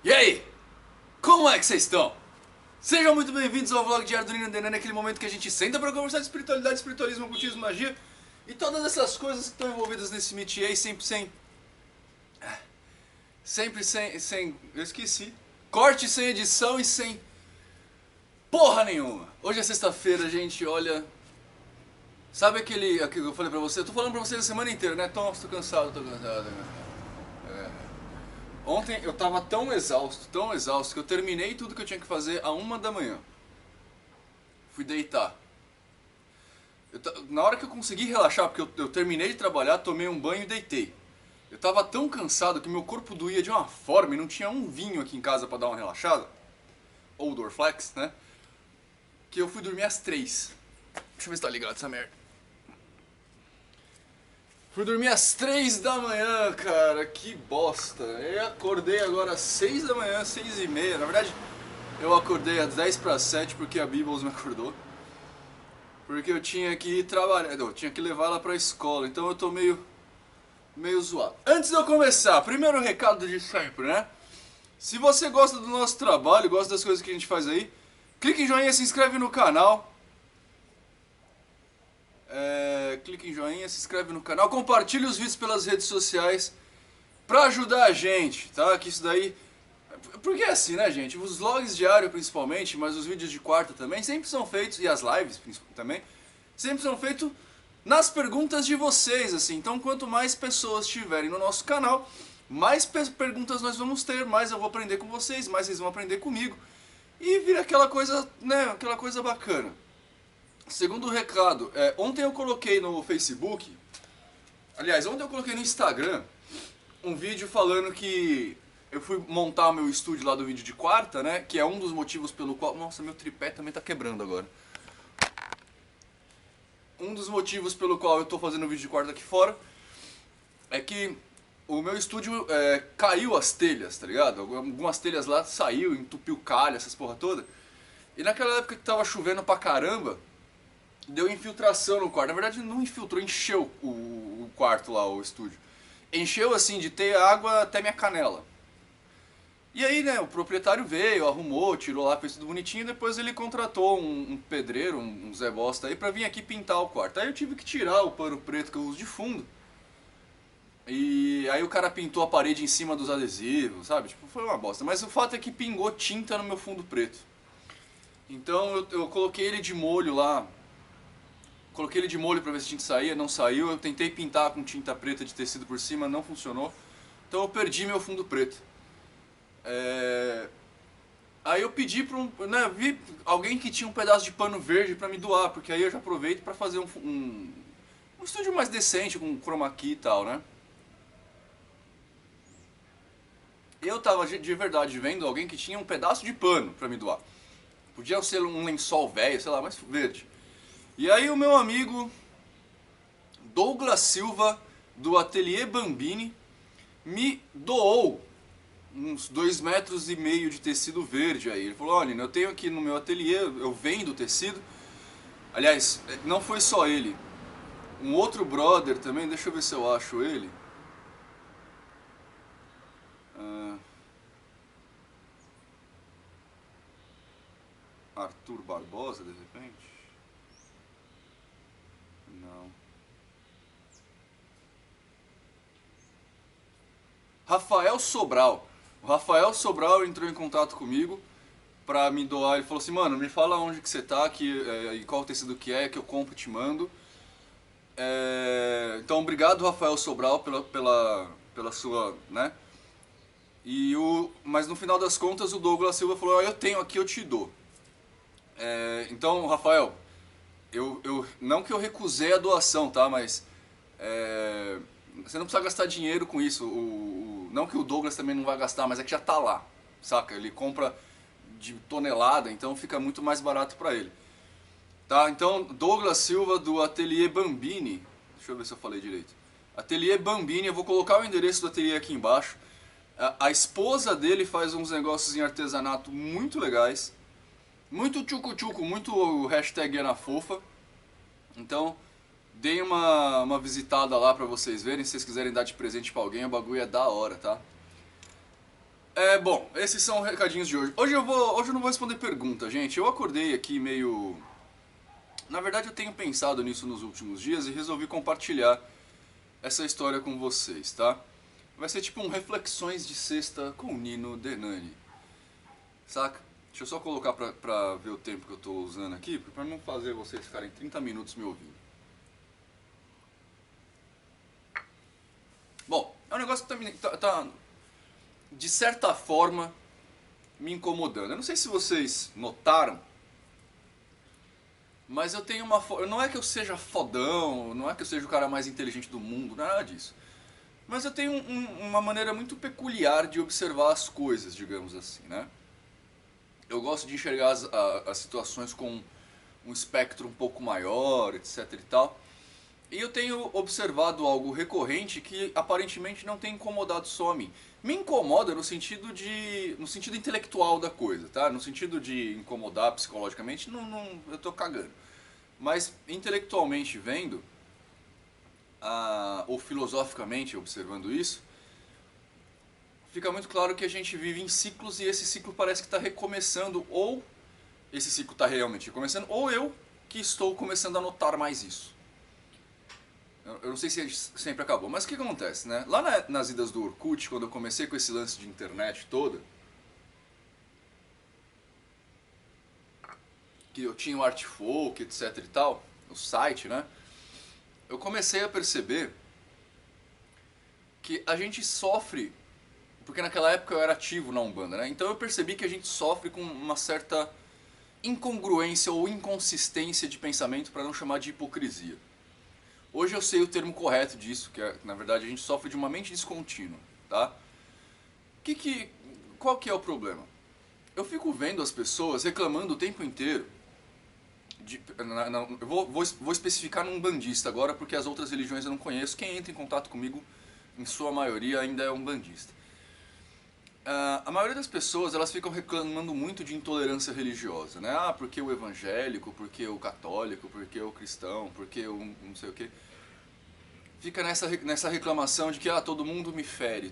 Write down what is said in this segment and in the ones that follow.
E aí? Como é que vocês estão? Sejam muito bem-vindos ao vlog diário do Nino Denani, aquele momento que a gente senta pra conversar de espiritualidade, espiritualismo, ocultismo, magia e todas essas coisas que estão envolvidas nesse métier, sempre sem, eu esqueci, corte, sem edição e sem porra nenhuma. Hoje é sexta-feira, gente, olha, sabe aquilo que eu falei pra você? Eu tô falando pra você a semana inteira, né? Tom, tô cansado, Ontem eu tava tão exausto, que eu terminei tudo que eu tinha que fazer à 1 da manhã. Fui deitar. Na hora que eu consegui relaxar, porque eu terminei de trabalhar, tomei um banho e deitei. Eu tava tão cansado que meu corpo doía de uma forma e não tinha um vinho aqui em casa pra dar uma relaxada. Ou Dorflex, né? Que eu fui dormir às 3. Deixa eu ver se tá ligado essa merda. Fui dormir às 3 da manhã, cara, que bosta. Eu acordei agora às 6 da manhã, 6h30. Na verdade, eu acordei às 10 para 7 porque a Bibbles me acordou. Porque eu tinha que ir trabalhar, eu tinha que levar ela pra escola, então eu tô meio zoado. Antes de eu começar, primeiro recado de sempre, né? Se você gosta do nosso trabalho, gosta das coisas que a gente faz aí, clique em joinha, se inscreve no canal. Clique em joinha, se inscreve no canal, compartilhe os vídeos pelas redes sociais pra ajudar a gente, tá? Que isso daí... Porque é assim, né, gente? Os vlogs diários principalmente, mas os vídeos de quarta também, sempre são feitos, e as lives também, sempre são feitos nas perguntas de vocês, assim. Então, quanto mais pessoas tiverem no nosso canal, mais perguntas nós vamos ter, mais eu vou aprender com vocês, mais vocês vão aprender comigo. E vira aquela coisa, né, aquela coisa bacana. Segundo recado, ontem eu coloquei no Facebook, aliás, ontem eu coloquei no Instagram, um vídeo falando que eu fui montar o meu estúdio lá do vídeo de quarta, né, que é um dos motivos pelo qual... Nossa, meu tripé também tá quebrando agora. Um dos motivos pelo qual eu tô fazendo o vídeo de quarta aqui fora é que o meu estúdio caiu as telhas, tá ligado? Algumas telhas lá saiu, entupiu calha, essas porra toda. E naquela época que tava chovendo pra caramba, deu infiltração no quarto. Na verdade não infiltrou, encheu o quarto lá, o estúdio. Encheu assim de ter água até minha canela. E aí, né, o proprietário veio, arrumou, tirou lá, fez tudo bonitinho. E depois ele contratou um pedreiro, um Zé Bosta aí, pra vir aqui pintar o quarto. Aí eu tive que tirar o pano preto que eu uso de fundo. E aí o cara pintou a parede em cima dos adesivos, sabe? Tipo, foi uma bosta. Mas o fato é que pingou tinta no meu fundo preto. Então eu coloquei ele de molho lá. Coloquei ele de molho pra ver se a tinta saía, não saiu. Eu tentei pintar com tinta preta de tecido por cima, não funcionou. Então eu perdi meu fundo preto. Aí eu pedi pra vi alguém que tinha um pedaço de pano verde pra me doar, porque aí eu já aproveito pra fazer um estúdio mais decente, com chroma key e tal, né? Eu tava de verdade vendo alguém que tinha um pedaço de pano pra me doar. Podia ser um lençol velho, sei lá, mas verde. E aí o meu amigo Douglas Silva, do Ateliê Bambini, me doou uns 2,5 metros de tecido verde aí. Ele falou, olha, eu tenho aqui no meu ateliê, eu vendo tecido. Aliás, não foi só ele. Um outro brother também, deixa eu ver se eu acho ele. Arthur Barbosa, de repente? Não. Rafael Sobral. O Rafael Sobral entrou em contato comigo pra me doar. Ele falou assim, mano, me fala onde que você tá e qual tecido que eu compro e te mando. Então, obrigado, Rafael Sobral, pela sua, né? Mas no final das contas, o Douglas Silva falou, eu tenho aqui, eu te dou. Então, Rafael, não que eu recusei a doação, tá? Mas você não precisa gastar dinheiro com isso. Não que o Douglas também não vai gastar, mas é que já tá lá, saca? Ele compra de tonelada, então fica muito mais barato pra ele. Tá? Então, Douglas Silva do Ateliê Bambini. Deixa eu ver se eu falei direito. Ateliê Bambini, eu vou colocar o endereço do ateliê aqui embaixo. A esposa dele faz uns negócios em artesanato muito legais. Muito tchucu-tchucu, muito hashtag Ana Fofa. Então, deem uma visitada lá pra vocês verem. Se vocês quiserem dar de presente pra alguém, o bagulho é da hora, tá? Bom, esses são os recadinhos de hoje. Hoje eu não vou responder pergunta, gente. Eu acordei aqui meio... Na verdade, eu tenho pensado nisso nos últimos dias e resolvi compartilhar essa história com vocês, tá? Vai ser tipo um Reflexões de Sexta com o Nino Denani, saca? Deixa eu só colocar pra ver o tempo que eu tô usando aqui, pra não fazer vocês ficarem 30 minutos me ouvindo. Bom, é um negócio que tá de certa forma, me incomodando. Eu não sei se vocês notaram, mas eu tenho uma... Não é que eu seja fodão, não é que eu seja o cara mais inteligente do mundo, nada disso. Mas eu tenho uma maneira muito peculiar de observar as coisas, digamos assim, né? Eu gosto de enxergar as situações com um espectro um pouco maior, etc e tal. E eu tenho observado algo recorrente que aparentemente não tem incomodado só a mim. Me incomoda no sentido intelectual da coisa, tá? No sentido de incomodar psicologicamente, eu tô cagando. Mas intelectualmente vendo, ou filosoficamente observando isso, fica muito claro que a gente vive em ciclos e esse ciclo parece que está recomeçando, ou esse ciclo está realmente recomeçando, ou eu que estou começando a notar mais isso. Eu não sei se sempre acabou, mas o que acontece, né? Lá nas idas do Orkut, quando eu comecei com esse lance de internet toda, que eu tinha o Artfolk, etc e tal, o site, né? Eu comecei a perceber que a gente sofre, porque naquela época eu era ativo na Umbanda, né? Então eu percebi que a gente sofre com uma certa incongruência ou inconsistência de pensamento, para não chamar de hipocrisia. Hoje eu sei o termo correto disso, que na verdade a gente sofre de uma mente descontínua, tá? Qual que é o problema? Eu fico vendo as pessoas reclamando o tempo inteiro eu vou especificar num bandista agora, porque as outras religiões eu não conheço. Quem entra em contato comigo, em sua maioria, ainda é um bandista. A maioria das pessoas, elas ficam reclamando muito de intolerância religiosa, né? Ah, porque o evangélico, porque o católico, porque o cristão, porque o não sei o quê. Fica nessa reclamação de que todo mundo me fere,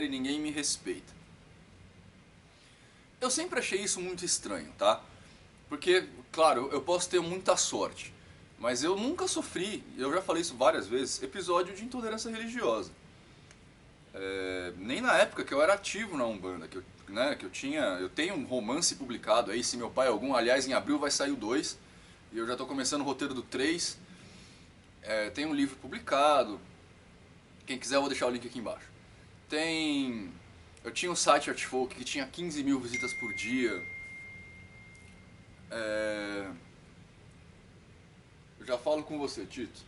ninguém me respeita. Eu sempre achei isso muito estranho, tá? Porque, claro, eu posso ter muita sorte, mas eu nunca sofri, eu já falei isso várias vezes, episódio de intolerância religiosa. Nem na época que eu era ativo na Umbanda, eu tenho um romance publicado aí, se meu pai algum, aliás em abril vai sair o 2, e eu já estou começando o roteiro do 3, tem um livro publicado, quem quiser eu vou deixar o link aqui embaixo. Eu tinha um site Artfolk que tinha 15 mil visitas por dia. Eu já falo com você, Tito.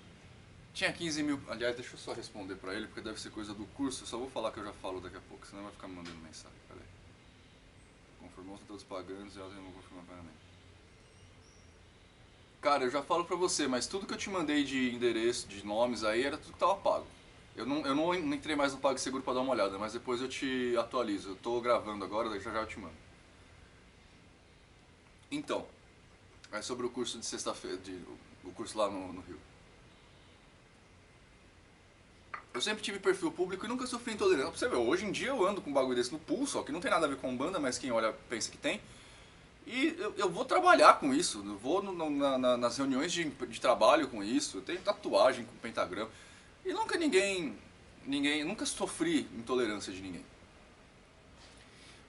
Tinha 15 mil... Aliás, deixa eu só responder pra ele, porque deve ser coisa do curso. Eu só vou falar que eu já falo daqui a pouco, senão vai ficar me mandando mensagem. Pera aí. Confirmou-se todos os pagantes e elas não vão confirmar pagamento. Cara, eu já falo pra você, mas tudo que eu te mandei de endereço, de nomes aí, era tudo que tava pago. Eu não entrei mais no PagSeguro pra dar uma olhada, mas depois eu te atualizo. Eu tô gravando agora, já já eu te mando. Então, é sobre o curso de sexta-feira, o curso lá no Rio. Eu sempre tive perfil público e nunca sofri intolerância. Pra você ver, hoje em dia eu ando com um bagulho desse no pulso, ó, que não tem nada a ver com banda, mas quem olha pensa que tem. E eu vou trabalhar com isso, eu vou nas reuniões de trabalho com isso, eu tenho tatuagem com pentagrama. E nunca sofri intolerância de ninguém.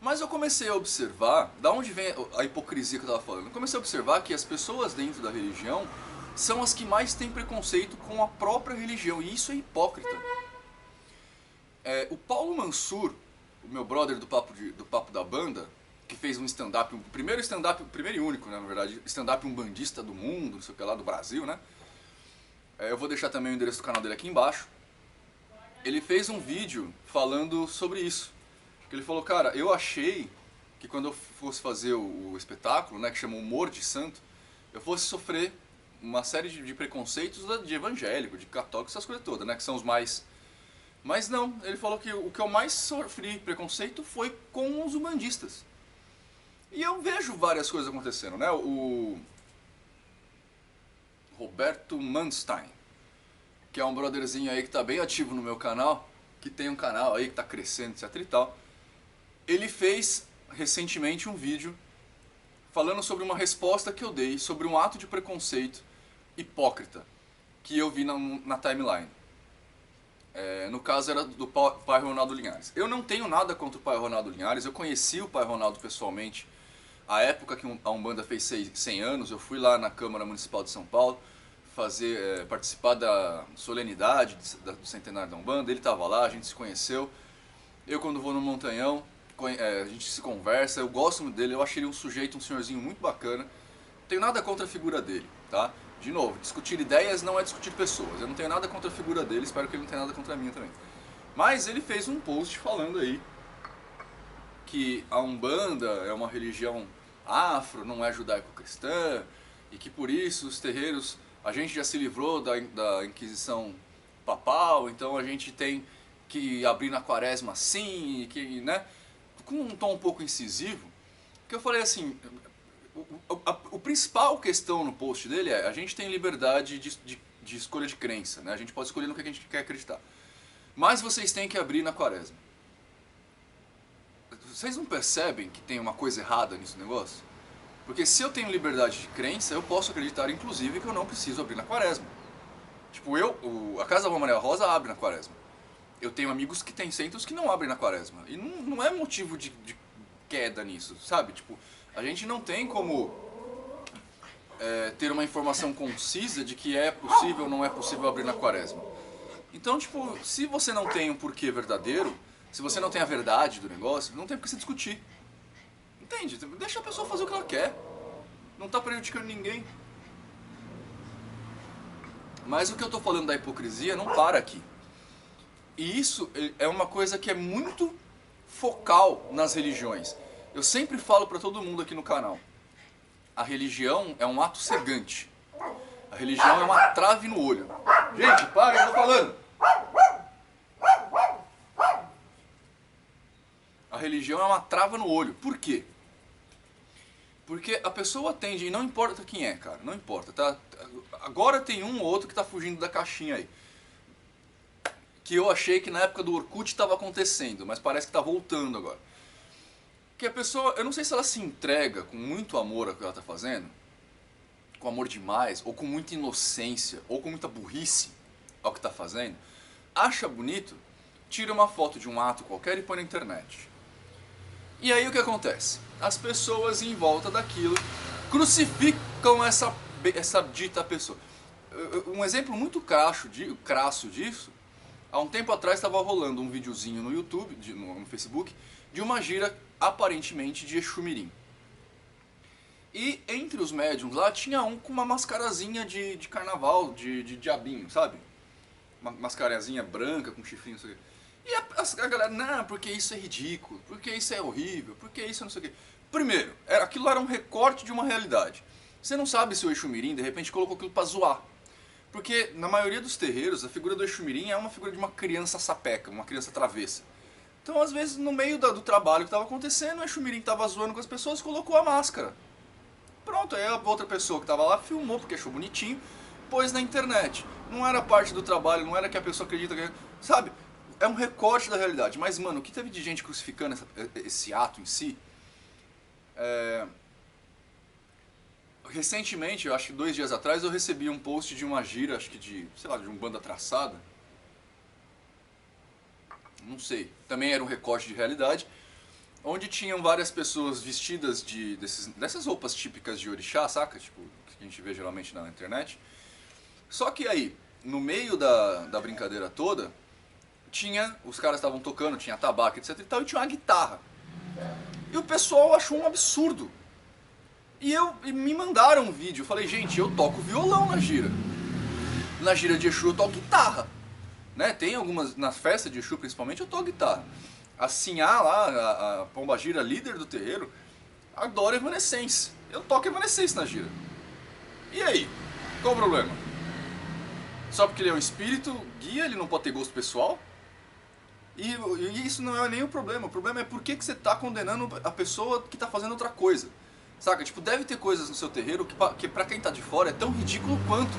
Mas eu comecei a observar, da onde vem a hipocrisia que eu estava falando? Eu comecei a observar que as pessoas dentro da religião são as que mais têm preconceito com a própria religião, e isso é hipócrita. O Paulo Mansur, o meu brother do Papo da Banda, que fez um stand-up, o primeiro e único, né, na verdade, stand-up umbandista do mundo, não sei o que lá, do Brasil, né? Eu vou deixar também o endereço do canal dele aqui embaixo. Ele fez um vídeo falando sobre isso. Ele falou, cara, eu achei que quando eu fosse fazer o espetáculo, né, que chama Humor de Santo, eu fosse sofrer uma série de preconceitos de evangélico, de católico, essas coisas todas, né, que são os mais... Mas não, ele falou que o que eu mais sofri preconceito foi com os umbandistas. E eu vejo várias coisas acontecendo, né, o Roberto Manstein, que é um brotherzinho aí que tá bem ativo no meu canal, que tem um canal aí que tá crescendo, etc e tal. ele fez recentemente um vídeo falando sobre uma resposta que eu dei sobre um ato de preconceito hipócrita que eu vi na timeline. No caso era do pai Ronaldo Linhares. Eu não tenho nada contra o pai Ronaldo Linhares, eu conheci o pai Ronaldo pessoalmente. A época que a Umbanda fez 100 anos, eu fui lá na Câmara Municipal de São Paulo participar da solenidade do centenário da Umbanda. Ele estava lá, a gente se conheceu. Eu, quando vou no Montanhão, a gente se conversa, eu gosto muito dele, eu achei ele um sujeito, um senhorzinho muito bacana. Não tenho nada contra a figura dele, tá? De novo, discutir ideias não é discutir pessoas. Eu não tenho nada contra a figura dele, espero que ele não tenha nada contra a minha também. Mas ele fez um post falando aí que a Umbanda é uma religião afro, não é judaico-cristã, e que por isso os terreiros, a gente já se livrou da Inquisição papal, então a gente tem que abrir na quaresma sim, que, né, com um tom um pouco incisivo, que eu falei assim, o principal questão no post dele é, a gente tem liberdade de escolha de crença, né, a gente pode escolher no que a gente quer acreditar, mas vocês têm que abrir na quaresma. Vocês não percebem que tem uma coisa errada nesse negócio? Porque se eu tenho liberdade de crença, eu posso acreditar, inclusive, que eu não preciso abrir na quaresma. Tipo, a Casa da Maria Rosa abre na quaresma. Eu tenho amigos que têm centros que não abrem na quaresma. E não é motivo de queda nisso, sabe? Tipo, a gente não tem como ter uma informação concisa de que é possível ou não é possível abrir na quaresma. Então, tipo, se você não tem um porquê verdadeiro, se você não tem a verdade do negócio, não tem por que você discutir. Entende? Deixa a pessoa fazer o que ela quer. Não está prejudicando ninguém. Mas o que eu estou falando da hipocrisia não para aqui. E isso é uma coisa que é muito focal nas religiões. Eu sempre falo para todo mundo aqui no canal. A religião é um ato cegante. A religião é uma trave no olho. Gente, para, eu tô falando. A religião é uma trava no olho. Por quê? Porque a pessoa tende, e não importa quem é, cara, não importa, tá? Agora tem um ou outro que tá fugindo da caixinha aí. Que eu achei que na época do Orkut estava acontecendo, mas parece que tá voltando agora. Que a pessoa, eu não sei se ela se entrega com muito amor ao que ela tá fazendo, com amor demais, ou com muita inocência, ou com muita burrice ao que tá fazendo, acha bonito, tira uma foto de um ato qualquer e põe na internet. E aí o que acontece? As pessoas em volta daquilo crucificam essa dita pessoa. Um exemplo muito crasso disso, há um tempo atrás estava rolando um videozinho no YouTube, no Facebook, de uma gira aparentemente de Exu Mirim. E entre os médiums lá tinha um com uma mascarazinha de carnaval, de diabinho, sabe? Uma mascarazinha branca com chifrinho, não sei o quê. E a galera, não, porque isso é ridículo, porque isso é horrível, porque isso é não sei o quê. Primeiro, aquilo era um recorte de uma realidade. Você não sabe se o Exu Mirim, de repente, colocou aquilo pra zoar. Porque na maioria dos terreiros, a figura do Exu Mirim é uma figura de uma criança sapeca, uma criança travessa. Então, às vezes, no meio do trabalho que estava acontecendo, o Exu Mirim estava zoando com as pessoas e colocou a máscara. Pronto, aí a outra pessoa que estava lá filmou, porque achou bonitinho, pôs na internet. Não era parte do trabalho, não era que a pessoa acredita que... Sabe? É um recorte da realidade. Mas, mano, o que teve de gente crucificando esse ato em si? Recentemente, eu acho que 2 dias atrás, eu recebi um post de uma gira, acho que de um banda traçada. Não sei. Também era um recorte de realidade. Onde tinham várias pessoas vestidas dessas roupas típicas de orixá, saca? Tipo, que a gente vê geralmente na internet. Só que aí, no meio da brincadeira toda, os caras estavam tocando, tinha tabaco, etc e tal, e tinha uma guitarra. E o pessoal achou um absurdo. E me mandaram um vídeo, eu falei, gente, eu toco violão na gira. Na gira de Exu eu toco guitarra. Né? Tem algumas, nas festas de Exu principalmente, eu toco guitarra. A Sinhá lá, a pombagira líder do terreiro, adora Evanescence. Eu toco Evanescence na gira. E aí? Qual o problema? Só porque ele é um espírito guia, ele não pode ter gosto pessoal? E isso não é nem o problema é por que você está condenando a pessoa que está fazendo outra coisa. Saca? Tipo, deve ter coisas no seu terreiro que pra quem tá de fora é tão ridículo quanto.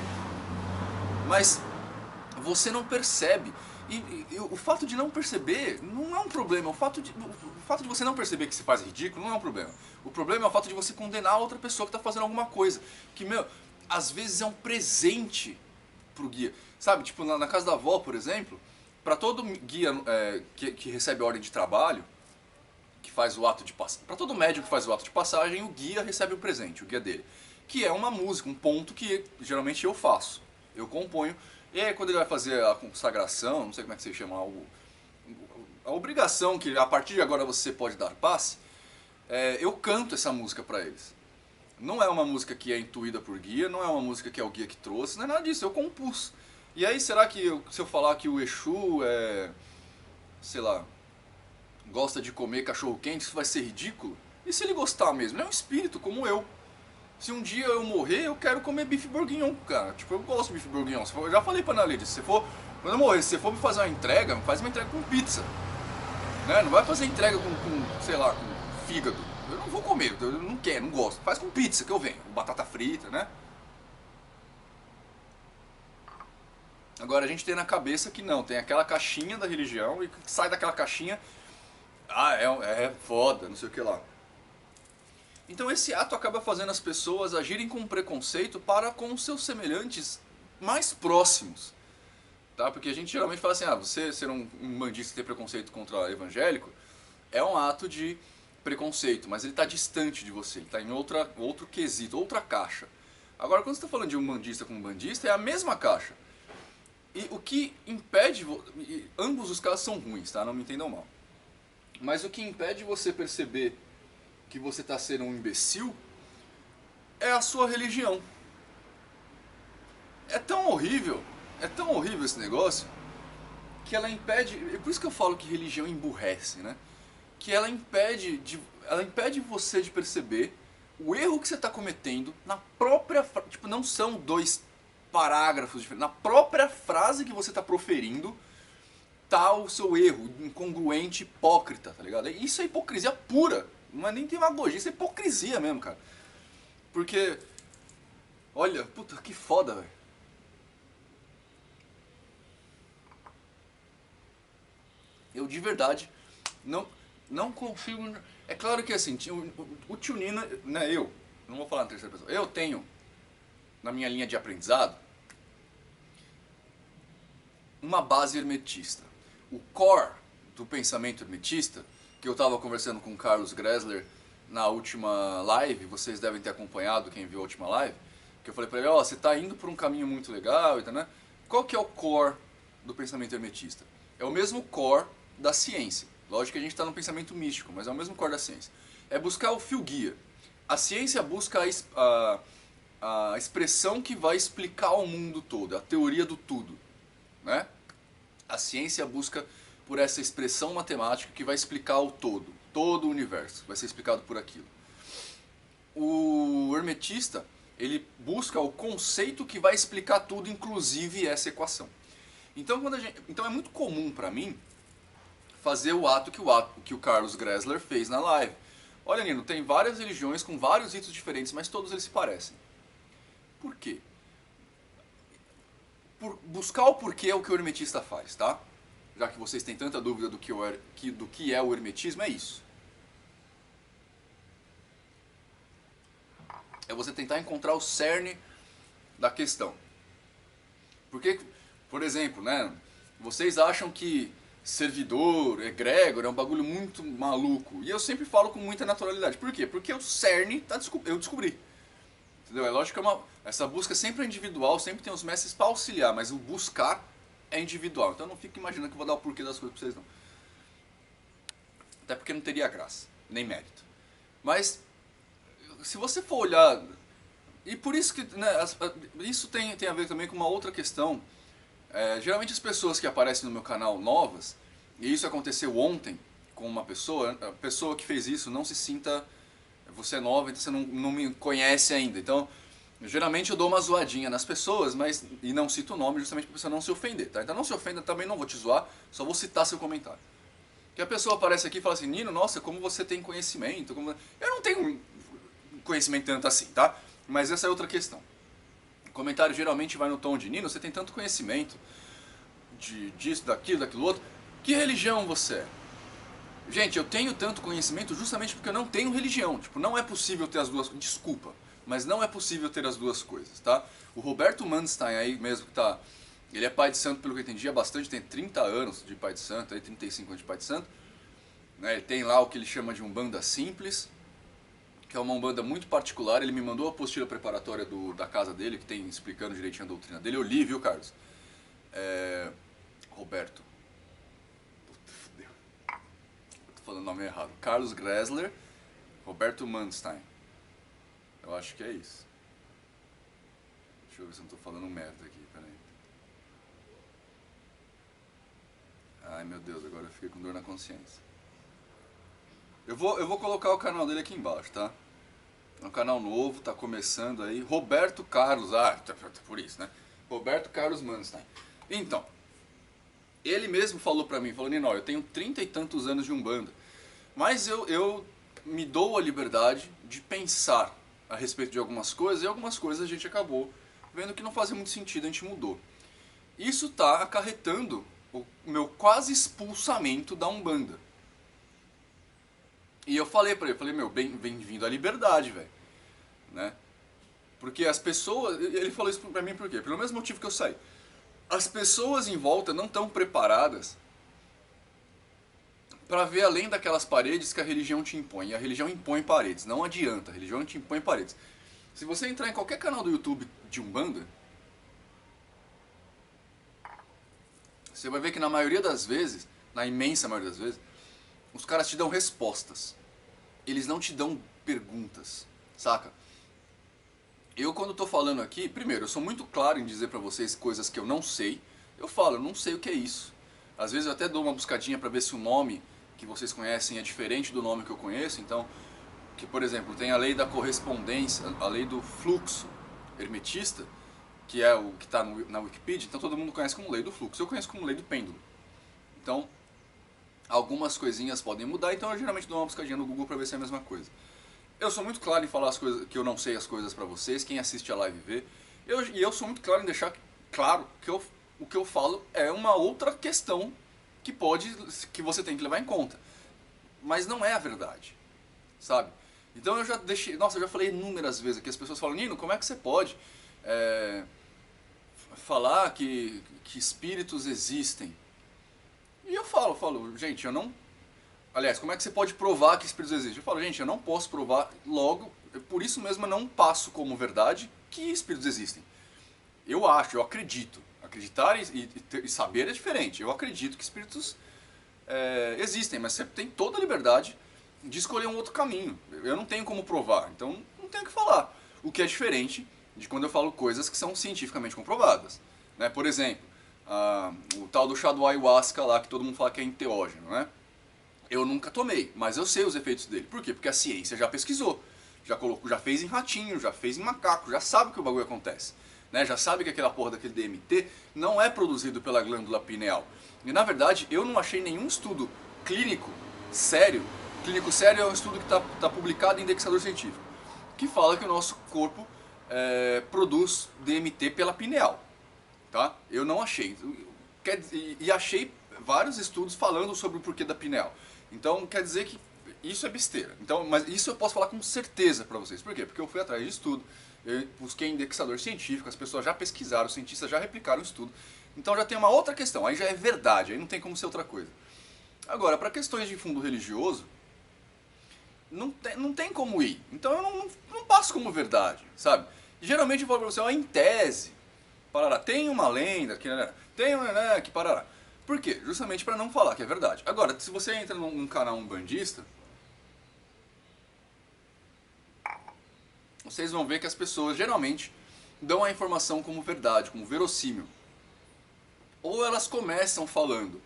Mas você não percebe. E o fato de não perceber não é um problema. O fato de você não perceber que se faz ridículo não é um problema. O problema é o fato de você condenar a outra pessoa que está fazendo alguma coisa. Que, meu, às vezes é um presente pro guia. Sabe, tipo, na casa da avó, por exemplo, para todo guia que recebe ordem de trabalho, que faz o ato de passagem, para todo médico que faz o ato de passagem, o guia recebe um presente, o guia dele. Que é uma música, um ponto que geralmente eu faço. Eu componho. E aí quando ele vai fazer a consagração, não sei como é que você chama, a obrigação que a partir de agora você pode dar passe, eu canto essa música para eles. Não é uma música que é intuída por guia, não é uma música que é o guia que trouxe, não é nada disso, eu compus. E aí será que se eu falar que o Exu sei lá, gosta de comer cachorro quente, isso vai ser ridículo? E se ele gostar mesmo? Ele é um espírito como eu. Se um dia eu morrer, eu quero comer bife bourguignon, cara. Tipo, eu gosto de bife bourguignon. Eu já falei pra Ana se for, quando eu morrer, se você for me fazer uma entrega, faz uma entrega com pizza. Né? Não vai fazer entrega sei lá, com fígado. Eu não vou comer, eu não quero, não gosto. Faz com pizza que eu venho, com batata frita, né? Agora a gente tem na cabeça que não, tem aquela caixinha da religião e que sai daquela caixinha, é foda, não sei o que lá. Então esse ato acaba fazendo as pessoas agirem com preconceito para com os seus semelhantes mais próximos. Tá? Porque a gente geralmente fala assim, você ser um bandista e ter preconceito contra evangélico é um ato de preconceito, mas ele está distante de você, ele está em outro quesito, outra caixa. Agora quando você está falando de um bandista com um bandista, é a mesma caixa. E o que impede, ambos os casos são ruins, tá? Não me entendam mal. Mas o que impede você perceber que você está sendo um imbecil é a sua religião. É tão horrível esse negócio, que ela impede, é por isso que eu falo que religião emburrece, né? Que ela impede você de perceber o erro que você está cometendo na própria, tipo, não são dois parágrafos diferentes, na própria frase que você está proferindo tá o seu erro, incongruente, hipócrita, tá ligado? Isso é hipocrisia pura. Não é nem demagogia, isso é hipocrisia mesmo, cara. Porque, olha, puta, que foda, velho. Eu de verdade não consigo. É claro que assim, o tio Nino, né, eu não vou falar na terceira pessoa, eu tenho na minha linha de aprendizado uma base hermetista. O core do pensamento hermetista, que eu estava conversando com o Carlos Gressler na última live, vocês devem ter acompanhado quem viu a última live, que eu falei para ele, você está indo por um caminho muito legal, né? Qual que é o core do pensamento hermetista? É o mesmo core da ciência. Lógico que a gente está no pensamento místico, mas é o mesmo core da ciência. É buscar o fio guia. A ciência busca a expressão que vai explicar o mundo todo, a teoria do tudo, né? A ciência busca por essa expressão matemática que vai explicar o todo o universo, vai ser explicado por aquilo. O hermetista, ele busca o conceito que vai explicar tudo, inclusive essa equação. Então, então é muito comum para mim fazer o ato que o Carlos Gressler fez na live. Olha, Nino, tem várias religiões com vários ritos diferentes, mas todos eles se parecem. Por quê? Buscar o porquê é o que o hermetista faz, tá? Já que vocês têm tanta dúvida do que é o hermetismo, é isso. É você tentar encontrar o cerne da questão. Porque, por exemplo, né, vocês acham que servidor, egrégor, é um bagulho muito maluco. E eu sempre falo com muita naturalidade. Por quê? Porque o cerne eu descobri. Entendeu? É lógico que essa busca sempre é individual, sempre tem os mestres para auxiliar, mas o buscar é individual. Então não fico imaginando que eu vou dar o porquê das coisas para vocês, não. Até porque não teria graça, nem mérito. Mas, se você for olhar... E por isso que... Né, isso tem a ver também com uma outra questão. Geralmente as pessoas que aparecem no meu canal novas, e isso aconteceu ontem com uma pessoa, a pessoa que fez isso não se sinta... Você é nova, então você não me conhece ainda. Então, geralmente eu dou uma zoadinha nas pessoas, e não cito o nome justamente para a pessoa não se ofender, tá? Então não se ofenda, também não vou te zoar, só vou citar seu comentário. Que a pessoa aparece aqui e fala assim, Nino, nossa, como você tem conhecimento. Eu não tenho conhecimento tanto assim, tá? Mas essa é outra questão. O comentário geralmente vai no tom de, Nino, você tem tanto conhecimento disso, daquilo outro. Que religião você é? Gente, eu tenho tanto conhecimento justamente porque eu não tenho religião. Tipo, não é possível ter as duas... Desculpa, mas não é possível ter as duas coisas, tá? O Roberto Manstein aí mesmo que tá... Ele é pai de santo, pelo que eu entendi, há bastante, tem 30 anos de pai de santo, aí 35 anos de pai de santo. Né? Ele tem lá o que ele chama de Umbanda Simples, que é uma Umbanda muito particular. Ele me mandou a apostila preparatória da casa dele, que tem explicando direitinho a doutrina dele. Eu li, viu, Carlos? Roberto. Puta, fudeu. Eu tô falando o nome errado. Carlos Gressler, Roberto Manstein. Eu acho que é isso. Deixa eu ver se eu não tô falando merda aqui, peraí. Ai meu Deus, agora eu fiquei com dor na consciência. Eu vou colocar o canal dele aqui embaixo, tá? É um canal novo, tá começando aí. Roberto Carlos, por isso, né? Roberto Carlos Manstein. Então, ele mesmo falou pra mim, falou, Ninó, eu tenho 30 e tantos anos de Umbanda, mas eu me dou a liberdade de pensar a respeito de algumas coisas, e algumas coisas a gente acabou vendo que não fazia muito sentido, a gente mudou. Isso tá acarretando o meu quase expulsamento da Umbanda. E eu falei pra ele, meu, bem-vindo à liberdade, velho. Né? Porque as pessoas, ele falou isso pra mim por quê? Pelo mesmo motivo que eu saí. As pessoas em volta não estão preparadas para ver além daquelas paredes que a religião te impõe. E a religião impõe paredes, não adianta, a religião te impõe paredes. Se você entrar em qualquer canal do YouTube de Umbanda, você vai ver que na maioria das vezes, na imensa maioria das vezes, os caras te dão respostas. Eles não te dão perguntas, saca? Eu quando tô falando aqui, primeiro, eu sou muito claro em dizer pra vocês coisas que eu não sei. Eu falo, eu não sei o que é isso. Às vezes eu até dou uma buscadinha pra ver se o nome que vocês conhecem é diferente do nome que eu conheço. Então, que por exemplo, tem a lei da correspondência, a lei do fluxo hermetista, que é o que está na Wikipedia, então todo mundo conhece como lei do fluxo. Eu conheço como lei do pêndulo. Então, algumas coisinhas podem mudar, então eu geralmente dou uma buscadinha no Google pra ver se é a mesma coisa. Eu sou muito claro em falar as coisas que eu não sei as coisas pra vocês, quem assiste a live vê. E eu sou muito claro em deixar claro que o que eu falo é uma outra questão que você tem que levar em conta. Mas não é a verdade, sabe? Então eu já deixei, nossa, eu já falei inúmeras vezes aqui, as pessoas falam, Nino, como é que você pode falar que espíritos existem? E eu falo, gente, eu não... Aliás, como é que você pode provar que espíritos existem? Eu falo, gente, eu não posso provar, logo, por isso mesmo eu não passo como verdade que espíritos existem. Eu acho, eu acredito. Acreditar e saber é diferente. Eu acredito que espíritos existem, mas você tem toda a liberdade de escolher um outro caminho. Eu não tenho como provar, então não tenho o que falar. O que é diferente de quando eu falo coisas que são cientificamente comprovadas. Né? Por exemplo, o tal do chá do ayahuasca lá, que todo mundo fala que é enteógeno, né? Eu nunca tomei, mas eu sei os efeitos dele. Por quê? Porque a ciência já pesquisou, já fez em ratinho, já fez em macaco, já sabe que o bagulho acontece. Né? Já sabe que aquela porra daquele DMT não é produzido pela glândula pineal. E na verdade eu não achei nenhum estudo clínico sério. Clínico sério é um estudo que está publicado em indexador científico, que fala que o nosso corpo produz DMT pela pineal. Tá? Eu não achei. E achei vários estudos falando sobre o porquê da pineal. Então quer dizer que isso é besteira. Então, mas isso eu posso falar com certeza pra vocês. Por quê? Porque eu fui atrás de estudo, eu busquei indexador científico, as pessoas já pesquisaram, os cientistas já replicaram o estudo. Então já tem uma outra questão, aí já é verdade, aí não tem como ser outra coisa. Agora, para questões de fundo religioso, não tem como ir. Então eu não passo como verdade, sabe? Geralmente eu falo pra você, ó, em tese, parará, tem uma lenda, tem uma que parará. Por quê? Justamente para não falar que é verdade. Agora, se você entra num canal umbandista, vocês vão ver que as pessoas geralmente dão a informação como verdade, como verossímil. Ou elas começam falando,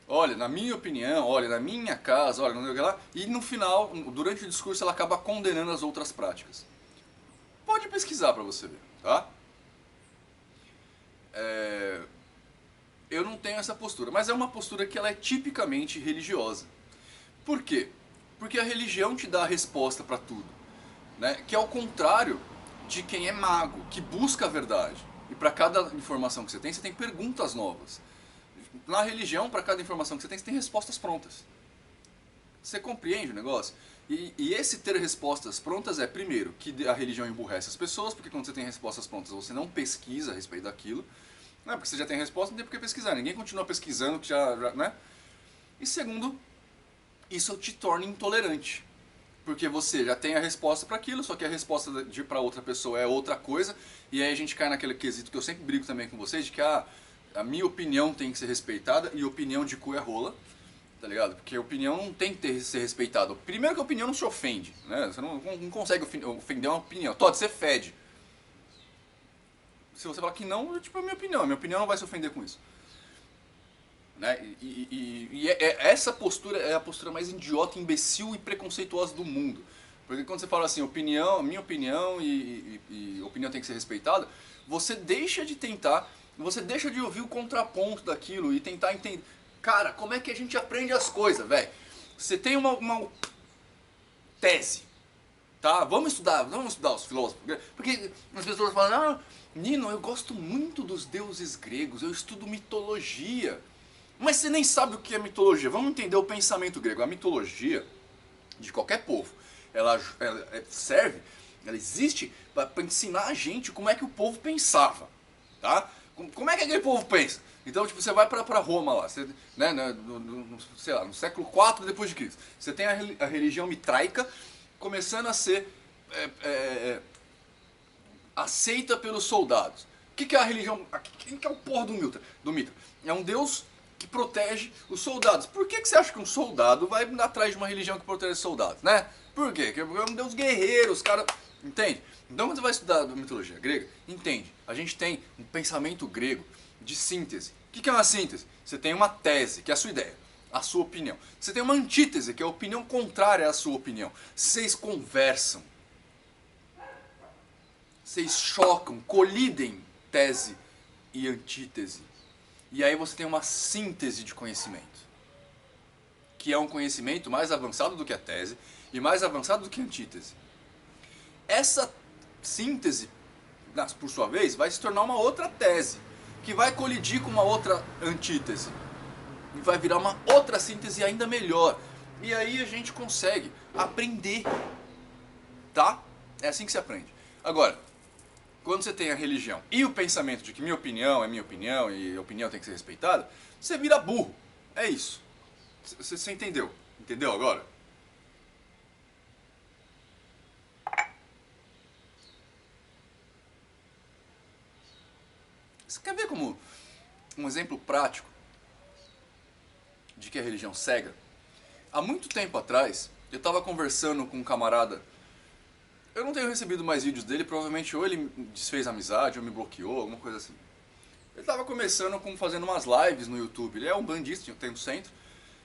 olha, na minha opinião, olha, na minha casa, olha, não sei o que lá, e no final, durante o discurso, ela acaba condenando as outras práticas. Pode pesquisar para você ver, tá? Eu não tenho essa postura, mas é uma postura que ela é tipicamente religiosa. Por quê? Porque a religião te dá a resposta para tudo, né? Que é o contrário de quem é mago, que busca a verdade. E para cada informação que você tem perguntas novas. Na religião, para cada informação que você tem respostas prontas. Você compreende o negócio? E esse ter respostas prontas é, primeiro, que a religião emburrece as pessoas, porque quando você tem respostas prontas você não pesquisa a respeito daquilo. Não é porque você já tem a resposta, não tem por que pesquisar. Ninguém continua pesquisando, que já, né? E segundo, isso te torna intolerante. Porque você já tem a resposta para aquilo, só que a resposta para outra pessoa é outra coisa. E aí a gente cai naquele quesito que eu sempre brigo também com vocês, de que a minha opinião tem que ser respeitada e opinião de cu é rola. Tá ligado? Porque a opinião não tem que ser respeitada. Primeiro que a opinião não se ofende, né? Você não consegue ofender uma opinião. Todd, você fede. Se você falar que não, tipo, é a minha opinião não vai se ofender com isso. Né? Essa postura é a postura mais idiota, imbecil e preconceituosa do mundo. Porque quando você fala assim, opinião, minha opinião e opinião tem que ser respeitada, você deixa de tentar, você deixa de ouvir o contraponto daquilo e tentar entender. Cara, como é que a gente aprende as coisas, velho? Você tem uma tese, tá? Vamos estudar os filósofos. Porque as pessoas falam, ah, Nino, eu gosto muito dos deuses gregos, eu estudo mitologia. Mas você nem sabe o que é mitologia. Vamos entender o pensamento grego. A mitologia de qualquer povo, ela serve, ela existe para ensinar a gente como é que o povo pensava, tá? Como é que aquele povo pensa? Então, tipo, você vai para Roma lá, você, né, sei lá, no século IV depois de Cristo. Você tem a religião mitraica começando a ser aceita pelos soldados. O que é a religião? Quem que é o porra do Mitra? É um deus que protege os soldados. Por que você acha que um soldado vai atrás de uma religião que protege os soldados, né? Por quê? Porque é um deus guerreiro, os caras... Entende? Então quando você vai estudar a mitologia grega, entende? A gente tem um pensamento grego de síntese. O que é uma síntese? Você tem uma tese, que é a sua ideia, a sua opinião. Você tem uma antítese, que é a opinião contrária à sua opinião. Vocês conversam. Vocês chocam, colidem tese e antítese. E aí você tem uma síntese de conhecimento. Que é um conhecimento mais avançado do que a tese e mais avançado do que a antítese. Essa síntese, por sua vez, vai se tornar uma outra tese, que vai colidir com uma outra antítese. E vai virar uma outra síntese ainda melhor. E aí a gente consegue aprender. Tá? É assim que se aprende. Agora, quando você tem a religião e o pensamento de que minha opinião é minha opinião e a opinião tem que ser respeitada, você vira burro. É isso. Você entendeu? Entendeu agora? Você quer ver como um exemplo prático de que a religião cega? Há muito tempo atrás, eu estava conversando com um camarada. Eu não tenho recebido mais vídeos dele, provavelmente ou ele desfez a amizade ou me bloqueou, alguma coisa assim. Ele estava começando fazendo umas lives no YouTube, ele é um bandista, tem no centro.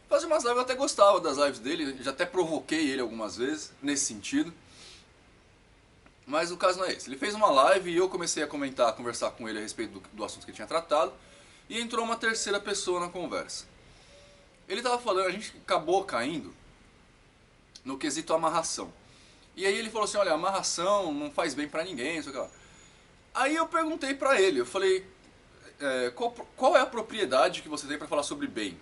Fazia umas lives, eu até gostava das lives dele, já até provoquei ele algumas vezes, nesse sentido. Mas o caso não é esse. Ele fez uma live e eu comecei a comentar, a conversar com ele a respeito do assunto que ele tinha tratado. E entrou uma terceira pessoa na conversa. Ele estava falando, a gente acabou caindo no quesito amarração. E aí ele falou assim, olha, amarração não faz bem pra ninguém, isso aqui. Aí eu perguntei pra ele, eu falei, qual é a propriedade que você tem pra falar sobre bem?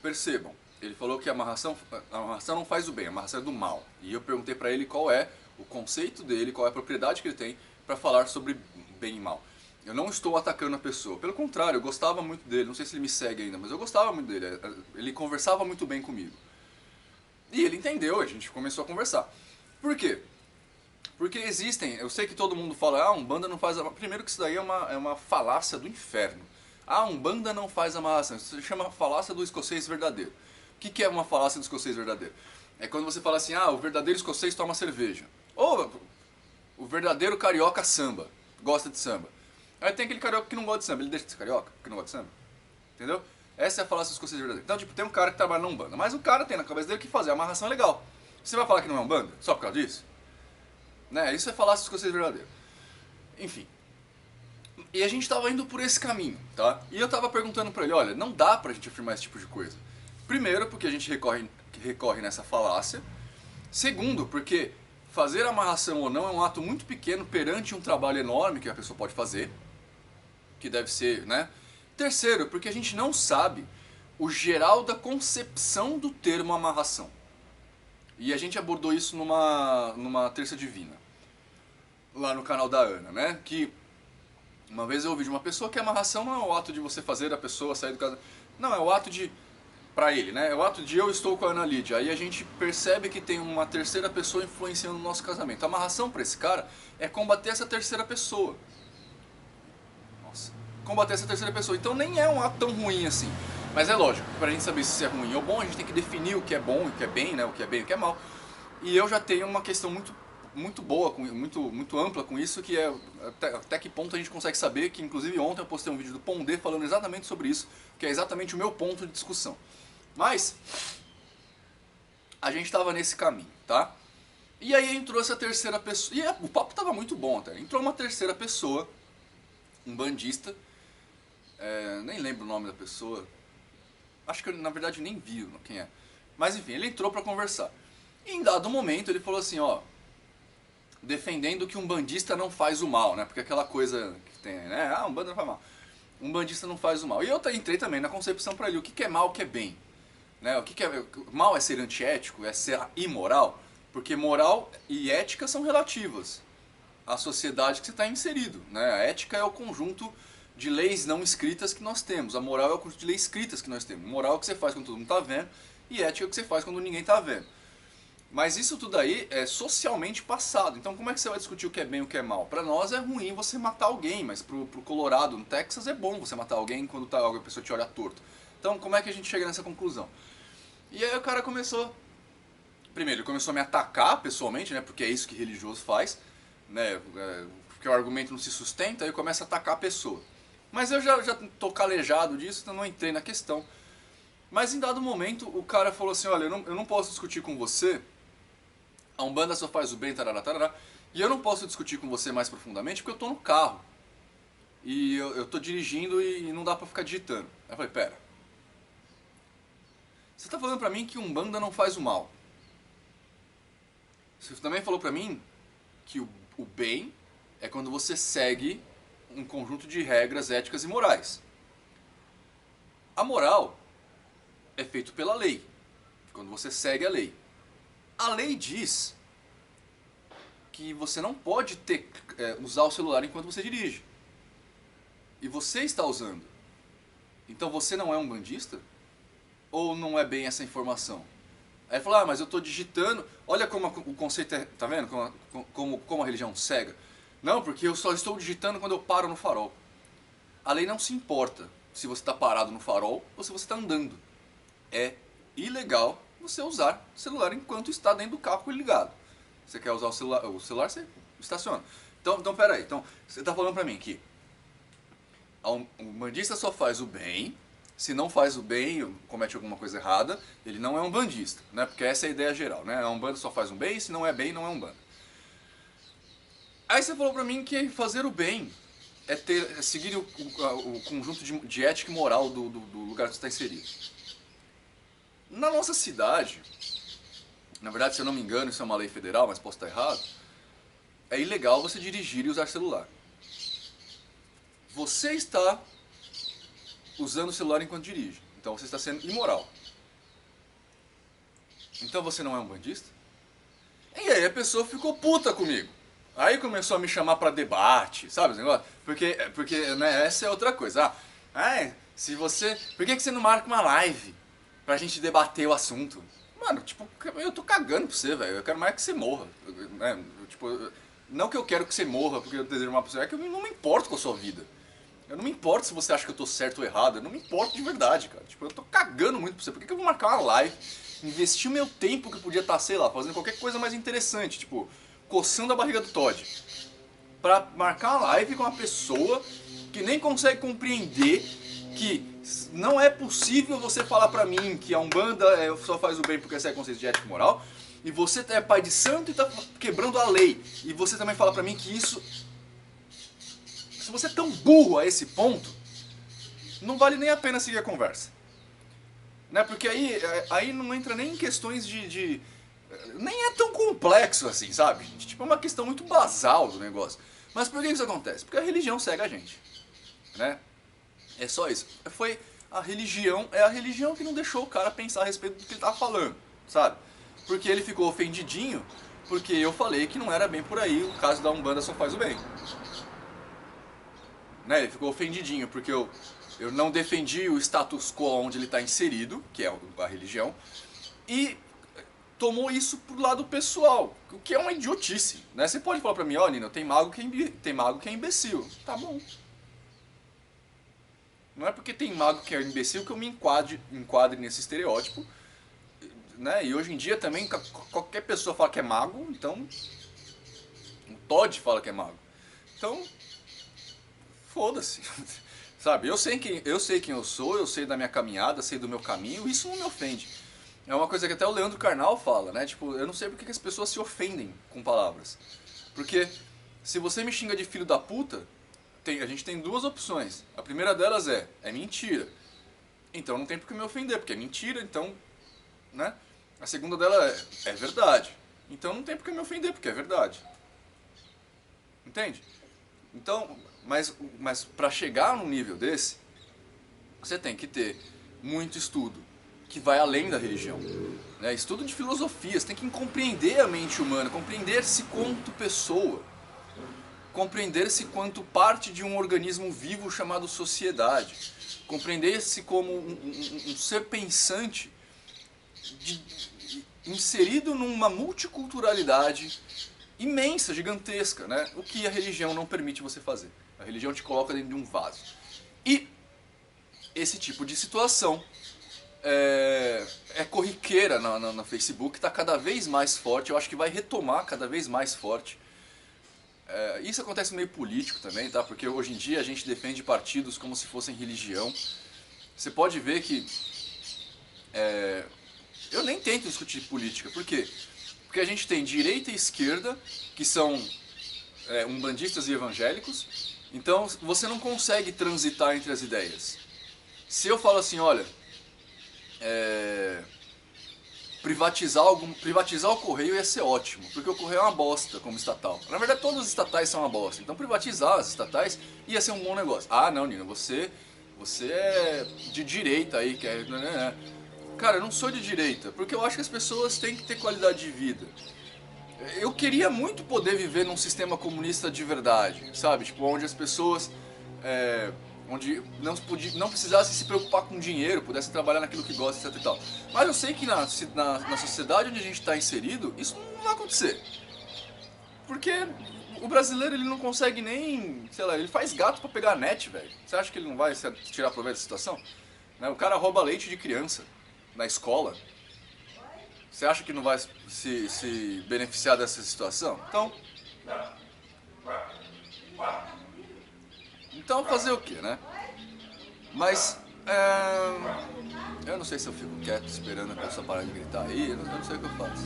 Percebam, ele falou que a amarração não faz o bem, a amarração é do mal. E eu perguntei pra ele qual é o conceito dele, qual é a propriedade que ele tem pra falar sobre bem e mal. Eu não estou atacando a pessoa, pelo contrário, eu gostava muito dele, não sei se ele me segue ainda, mas eu gostava muito dele, ele conversava muito bem comigo. E ele entendeu, a gente começou a conversar. Por quê? Porque existem, eu sei que todo mundo fala, ah, Umbanda não faz amarração. Primeiro que isso daí é uma falácia do inferno. Ah, Umbanda não faz amarração. Isso se chama falácia do escocês verdadeiro. O que é uma falácia do escocês verdadeiro? É quando você fala assim, ah, o verdadeiro escocês toma cerveja. Ou o verdadeiro carioca samba, gosta de samba. Aí tem aquele carioca que não gosta de samba, ele deixa de ser carioca, que não gosta de samba. Entendeu? Essa é a falácia do escocês verdadeiro. Então, tipo, tem um cara que trabalha na Umbanda, mas o cara tem na cabeça dele que fazer a amarração é legal. Você vai falar que não é Umbanda só por causa disso? Né? Isso é falácia do escocês verdadeiro. Enfim. E a gente tava indo por esse caminho, tá? E eu tava perguntando pra ele, olha, não dá pra gente afirmar esse tipo de coisa. Primeiro, porque a gente recorre nessa falácia. Segundo, porque fazer a amarração ou não é um ato muito pequeno perante um trabalho enorme que a pessoa pode fazer. que deve ser, né? Terceiro, porque a gente não sabe o geral da concepção do termo amarração. E a gente abordou isso numa terça divina, lá no canal da Ana, né? Que uma vez eu ouvi de uma pessoa que a amarração não é o ato de você fazer a pessoa sair do casamento. Não, é o ato de, pra ele, né? É o ato de eu estou com a Ana Lídia. Aí a gente percebe que tem uma terceira pessoa influenciando o nosso casamento. A amarração pra esse cara é combater essa terceira pessoa. Nossa. Combater essa terceira pessoa. Então nem é um ato tão ruim assim. Mas é lógico, pra gente saber se isso é ruim ou bom, a gente tem que definir o que é bom e o que é bem, né? O que é bem e o que é mal. E eu já tenho uma questão muito boa, muito ampla com isso, que é até que ponto a gente consegue saber, que inclusive ontem eu postei um vídeo do Pondé falando exatamente sobre isso, que é exatamente o meu ponto de discussão. Mas a gente estava nesse caminho, tá? E aí entrou essa terceira pessoa, e o papo estava muito bom até, entrou uma terceira pessoa, um bandista, nem lembro o nome da pessoa, acho que eu na verdade nem vi quem é, mas enfim, ele entrou para conversar. E em dado momento ele falou assim, ó, defendendo que um bandista não faz o mal, né? Porque aquela coisa que tem, né? Ah, um bandista não faz mal. Um bandista não faz o mal. E eu entrei também na concepção para ele, o que é mal, o que é bem. Né? O que é mal é ser antiético, é ser imoral, porque moral e ética são relativas à sociedade que você está inserido. Né? A ética é o conjunto de leis não escritas que nós temos. A moral é o conjunto de leis escritas que nós temos. Moral é o que você faz quando todo mundo está vendo e ética é o que você faz quando ninguém está vendo. Mas isso tudo aí é socialmente passado. Então como é que você vai discutir o que é bem e o que é mal? Pra nós é ruim você matar alguém, mas pro Colorado, no Texas, é bom você matar alguém quando a pessoa te olha torto. Então como é que a gente chega nessa conclusão? E aí o cara começou... Primeiro, ele começou a me atacar pessoalmente, né? Porque é isso que religioso faz, né? Porque o argumento não se sustenta, aí começa a atacar a pessoa. Mas eu já tô calejado disso, então não entrei na questão. Mas em dado momento, o cara falou assim, olha, eu não posso discutir com você... A Umbanda só faz o bem, tarará, tarará. E eu não posso discutir com você mais profundamente porque eu tô no carro. E eu tô dirigindo e não dá pra ficar digitando. Aí eu falei, pera. Você tá falando pra mim que Umbanda não faz o mal. Você também falou pra mim que o bem é quando você segue um conjunto de regras éticas e morais. A moral é feito pela lei. Quando você segue a lei. A lei diz que você não pode usar o celular enquanto você dirige. E você está usando. Então você não é um bandista? Ou não é bem essa informação? Aí falou, ah, mas eu estou digitando. Olha como o conceito é, tá vendo? Como a religião cega. Não, porque eu só estou digitando quando eu paro no farol. A lei não se importa se você está parado no farol ou se você está andando. É ilegal você usar o celular enquanto está dentro do carro ligado. Você quer usar o celular você estaciona. Então peraí, então, você está falando para mim que o bandista só faz o bem, se não faz o bem, comete alguma coisa errada, ele não é um bandista, né? Porque essa é a ideia geral, né? A Umbanda só faz um bem, se não é bem, não é Umbanda. Aí você falou para mim que fazer o bem é seguir o conjunto de ética e moral do lugar que você está inserido. Na nossa cidade, na verdade, se eu não me engano, isso é uma lei federal, mas posso estar errado, é ilegal você dirigir e usar celular. Você está usando o celular enquanto dirige, então você está sendo imoral. Então você não é um bandista? E aí a pessoa ficou puta comigo. Aí começou a me chamar pra debate, sabe esse negócio? Porque né, essa é outra coisa. Se você... Por que você não marca uma live pra gente debater o assunto? Mano, tipo, eu tô cagando pra você, velho. Eu quero mais que você morra. Tipo, não que eu quero que você morra porque eu desejo uma pessoa, é que eu não me importo com a sua vida. Eu não me importo se você acha que eu tô certo ou errado. Eu não me importo de verdade, cara. Tipo, eu tô cagando muito pra você. Por que eu vou marcar uma live, investir o meu tempo que eu podia estar, sei lá, fazendo qualquer coisa mais interessante, tipo, coçando a barriga do Todd, pra marcar uma live com uma pessoa que nem consegue compreender que não é possível você falar pra mim que a Umbanda só faz o bem porque essa é a consciência de ética e moral, e você é pai de santo e tá quebrando a lei, e você também fala pra mim que isso... Se você é tão burro a esse ponto, não vale nem a pena seguir a conversa. Né? Porque aí não entra nem em questões de... Nem é tão complexo assim, sabe? Tipo, é uma questão muito basal do negócio. Mas por que isso acontece? Porque a religião cega a gente. né? É só isso. Foi a religião, é a religião que não deixou o cara pensar a respeito do que ele tava falando, sabe? Porque ele ficou ofendidinho, porque eu falei que não era bem por aí, o caso da Umbanda só faz o bem. Né? Ele ficou ofendidinho, porque eu não defendi o status quo onde ele está inserido, que é a religião, e tomou isso pro lado pessoal, o que é uma idiotice, né? Você pode falar pra mim, ó, Nino, tem mago que é imbecil. Tá bom. Não é porque tem mago que é imbecil que eu me enquadre nesse estereótipo, né? E hoje em dia também qualquer pessoa fala que é mago, então o Todd fala que é mago. Então, foda-se. Sabe? Eu sei quem eu sou, eu sei da minha caminhada, sei do meu caminho, isso não me ofende. É uma coisa que até o Leandro Carnal fala, né? Tipo, eu não sei porque que as pessoas se ofendem com palavras. Porque se você me xinga de filho da puta, a gente tem duas opções. A primeira delas é mentira. Então não tem por que me ofender, porque é mentira, então, né? A segunda dela é verdade. Então não tem por que me ofender, porque é verdade. Entende? Então, mas para chegar num nível desse, você tem que ter muito estudo, que vai além da religião. Né? Estudo de filosofia, você tem que compreender a mente humana, compreender-se quanto pessoa, compreender-se quanto parte de um organismo vivo chamado sociedade, compreender-se como um ser pensante inserido numa multiculturalidade imensa, gigantesca, né? O que a religião não permite você fazer. A religião te coloca dentro de um vaso. E esse tipo de situação é corriqueira no Facebook, está cada vez mais forte, eu acho que vai retomar cada vez mais forte. Isso acontece no meio político também, tá? Porque hoje em dia a gente defende partidos como se fossem religião. Você pode ver que eu nem tento discutir política, por quê? Porque a gente tem direita e esquerda, que são umbandistas e evangélicos, então você não consegue transitar entre as ideias. Se eu falo assim, olha, privatizar o correio ia ser ótimo, porque o correio é uma bosta como estatal. Na verdade, todas as estatais são uma bosta, então privatizar as estatais ia ser um bom negócio. Ah, não, Nino, você é de direita aí, que é... Cara, eu não sou de direita, porque eu acho que as pessoas têm que ter qualidade de vida. Eu queria muito poder viver num sistema comunista de verdade, sabe? Tipo, onde as pessoas... onde não precisasse se preocupar com dinheiro, pudesse trabalhar naquilo que gosta, etc e tal. Mas eu sei que na sociedade onde a gente está inserido, isso não vai acontecer. Porque o brasileiro ele não consegue nem, sei lá, ele faz gato pra pegar a net, velho. Você acha que ele não vai tirar proveito da situação? Né? O cara rouba leite de criança na escola. Você acha que não vai se beneficiar dessa situação? Então fazer o que, né? Mas eu não sei se eu fico quieto esperando a pessoa parar de gritar aí, eu não sei o que eu faço.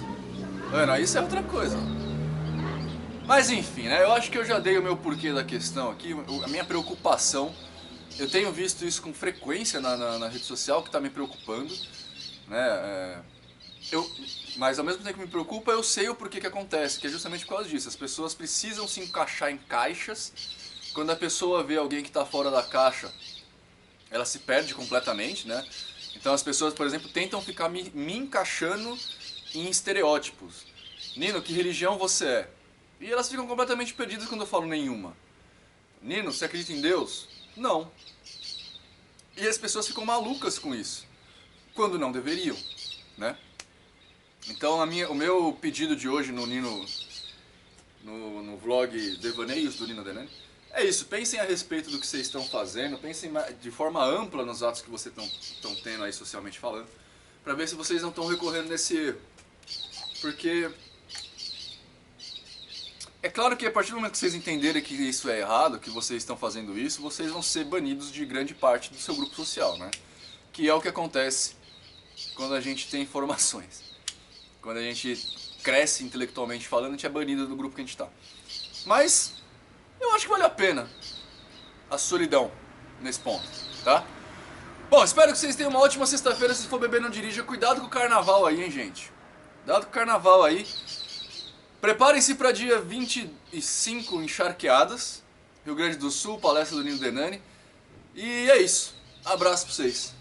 Ana, isso é outra coisa. Mas enfim, né? Eu acho que eu já dei o meu porquê da questão aqui, a minha preocupação. Eu tenho visto isso com frequência na rede social, que está me preocupando, né? Mas ao mesmo tempo que me preocupa, eu sei o porquê que acontece, que é justamente por causa disso. As pessoas precisam se encaixar em caixas. Quando a pessoa vê alguém que está fora da caixa, ela se perde completamente, né? Então as pessoas, por exemplo, tentam ficar me encaixando em estereótipos. Nino, que religião você é? E elas ficam completamente perdidas quando eu falo nenhuma. Nino, você acredita em Deus? Não. E as pessoas ficam malucas com isso, quando não deveriam, né? Então o meu pedido de hoje no vlog Devaneios do Nino Denani é isso, pensem a respeito do que vocês estão fazendo, pensem de forma ampla nos atos que vocês estão tendo aí socialmente falando, para ver se vocês não estão recorrendo nesse erro. Porque é claro que a partir do momento que vocês entenderem que isso é errado, que vocês estão fazendo isso, vocês vão ser banidos de grande parte do seu grupo social, né? Que é o que acontece quando a gente tem informações. Quando a gente cresce intelectualmente falando, a gente é banido do grupo que a gente está. Mas eu acho que vale a pena a solidão nesse ponto, tá? Bom, espero que vocês tenham uma ótima sexta-feira. Se for beber, não dirija. Cuidado com o carnaval aí, hein, gente? Cuidado com o carnaval aí. Preparem-se para dia 25 em Charqueadas, Rio Grande do Sul, palestra do Nino Denani. E é isso. Abraço pra vocês.